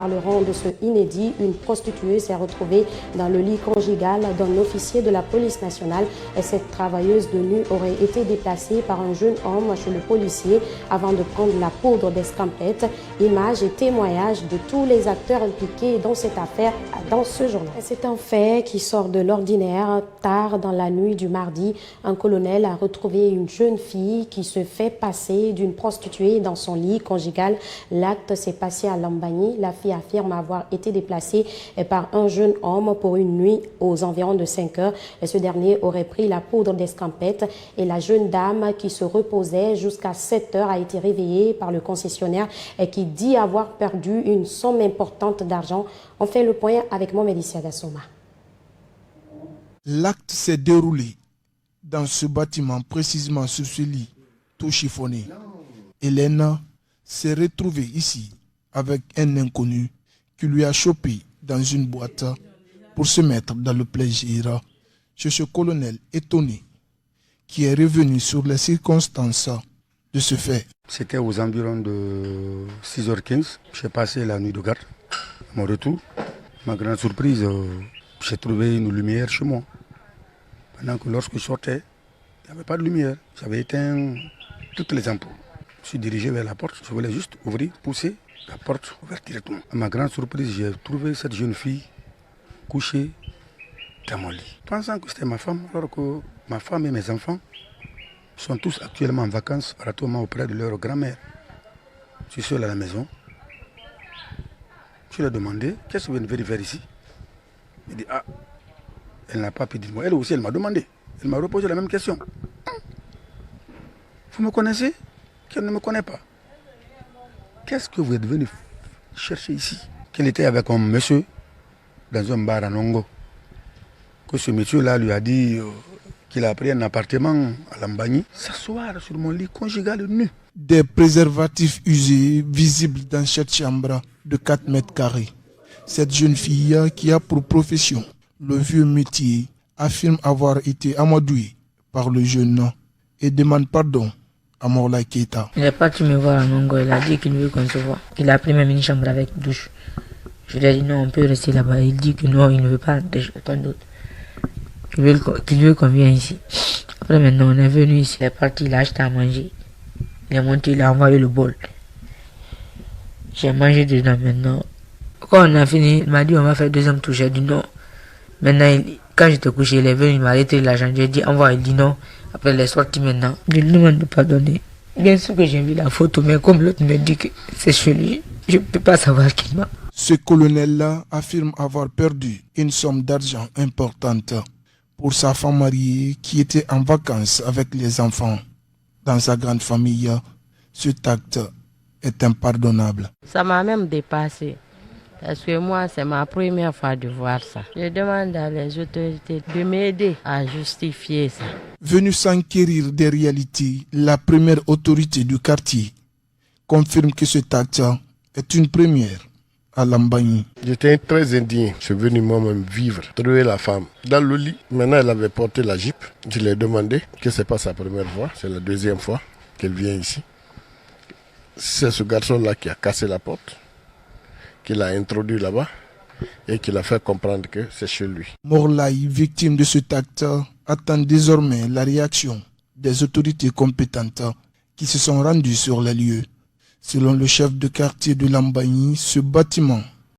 Parlerons de ce inédit. Une prostituée s'est retrouvée dans le lit conjugal d'un officier de la police nationale. Et cette travailleuse de nuit aurait été déplacée par un jeune homme chez le policier avant de prendre la poudre d'escampette. Images et témoignages de tous les acteurs impliqués dans cette affaire dans ce journal. C'est un fait qui sort de l'ordinaire. Tard dans la nuit du mardi, un colonel a retrouvé une jeune fille qui se fait passer d'une prostituée dans son lit conjugal. L'acte s'est passé à Lambagny. La fille affirme avoir été déplacée par un jeune homme pour une nuit aux environs de 5 heures. Ce dernier aurait pris la poudre d'escampette et la jeune dame qui se reposait jusqu'à 7 heures a été réveillée par le concessionnaire et qui dit avoir perdu une somme importante d'argent. On fait le point avec Mohamed Issa Gassoma. L'acte s'est déroulé dans ce bâtiment, précisément sur ce lit, tout chiffonné. Hélène s'est retrouvée ici avec un inconnu qui lui a chopé dans une boîte pour se mettre dans le plaisir chez ce colonel étonné qui est revenu sur les circonstances de ce fait. C'était aux environs de 6h15. J'ai passé la nuit de garde. À mon retour, ma grande surprise, j'ai trouvé une lumière chez moi. Pendant que lorsque je sortais, il n'y avait pas de lumière. J'avais éteint toutes les ampoules. Je suis dirigé vers la porte. Je voulais juste ouvrir, pousser la porte ouverte directement. À ma grande surprise, j'ai trouvé cette jeune fille couchée dans mon lit. Pensant que c'était ma femme, alors que ma femme et mes enfants sont tous actuellement en vacances, relativement auprès de leur grand-mère. Je suis seul à la maison. Je lui ai demandé, qu'est-ce que vous venez faire ici? Il dit, ah, elle n'a pas pu dire moi. Elle aussi, elle m'a demandé. Elle m'a reposé la même question. Vous me connaissez? Qu'elle ne me connaît pas. Qu'est-ce que vous êtes venu chercher ici? Qu'elle était avec un monsieur dans un bar à Nongo. Que ce monsieur-là lui a dit qu'il a pris un appartement à Lambagny, s'asseoir sur mon lit conjugal nu. Des préservatifs usés visibles dans cette chambre de 4 mètres carrés. Cette jeune fille qui a pour profession le vieux métier affirme avoir été amadouée par le jeune et demande pardon à Morla Keita. Il est parti me voir à Nongo, il a dit qu'il veut qu'on se voit. Il a pris même une chambre avec douche. Je lui ai dit non, on peut rester là-bas. Il dit que non, il ne veut pas rentrer chez quelqu'un d'autre. Qu'il veut qu'on vienne ici. Après maintenant, on est venu ici, il est parti, il a acheté à manger. Il est monté, il a envoyé le bol. J'ai mangé dedans maintenant. Quand on a fini, il m'a dit on va faire deuxième tour. J'ai dit non. Maintenant, quand j'étais couché, il est venu, il m'a arrêté l'argent. J'ai dit envoie, il dit non. Après, il est sorti maintenant. Je lui demande de pardonner. Bien sûr que j'ai vu la photo, mais comme l'autre me dit que c'est chez lui, je ne peux pas savoir qui m'a. Ce colonel-là affirme avoir perdu une somme d'argent importante pour sa femme mariée qui était en vacances avec les enfants. Dans sa grande famille, cet acte est impardonnable. Ça m'a même dépassé. Parce que moi, c'est ma première fois de voir ça. Je demande à les autorités de m'aider à justifier ça. Venue s'enquérir des réalités, la première autorité du quartier confirme que cet acte est une première à Lambagny. J'étais très indigné. Je suis venu moi-même vivre, trouver la femme dans le lit. Maintenant, elle avait porté la jupe. Je lui ai demandé que ce n'est pas sa première fois, c'est la deuxième fois qu'elle vient ici. C'est ce garçon-là qui a cassé la porte, qui l'a introduit là-bas et qui l'a fait comprendre que c'est chez lui. Morlaï, victime de cet acte, attend désormais la réaction des autorités compétentes qui se sont rendues sur les lieux. Selon le chef de quartier de Lambagny, ce bâtiment